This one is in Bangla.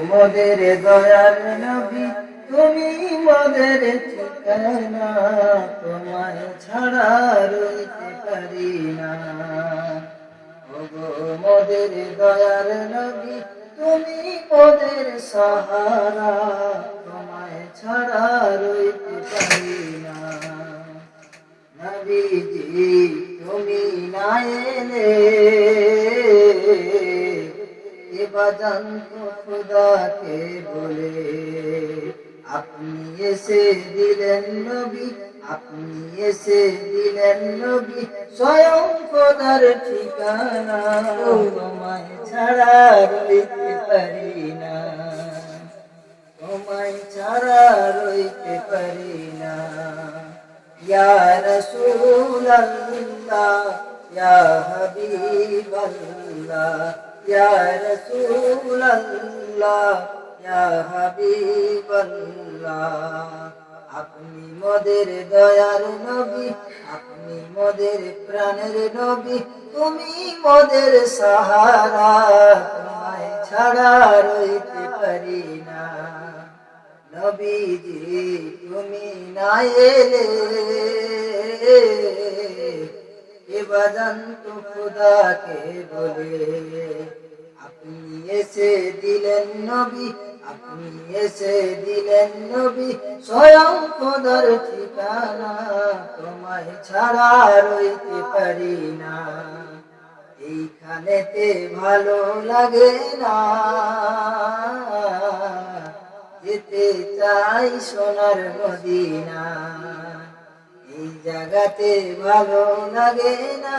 মোদের দয়ার নবী তুমি মোদের ঠিকানা, তোমায় ছাড়া রইতে পারি না। ওগো মোদের দয়ার নবী তুমি মোদের সাহারা, তোমায় ছাড়া রইতে পারি না। নবীজি তুমি না এলে এবা জানতো খোদাকে বলে। আপনি এসে দিলেন নবী, আপনি এসে দিলেন নবী, স্বয়ং খোদার ঠিকানা, তোমায় ছাড়া রইতে পারি না, তোমায় ছাড়া রইতে পারি না। ইয়া রাসূলুল্লাহ ইয়া হাবিবাল্লাহ, ইয়া রাসূলুল্লাহ ইয়া হাবিবাল্লাহ। আপনি মোদের দয়ার নবী, আপনি মোদের প্রাণের নবী, তুমি মোদের সাহারা, তোমায় ছাড়া রইতে পারি না। নবীজি তুমি না এলে এবা জানতো খোদাকে বলে। আপনি এসে দিলেন নবী, আপনি এসে দিলেন নবী, স্বয়ং খোদার ঠিকানা, তোমায় ছাড়া রইতে পারি না। এইখানেতে ভালো লাগে না, যেতে চাই সোনার মদিনা। এই জায়গাতে ভালো লাগে না,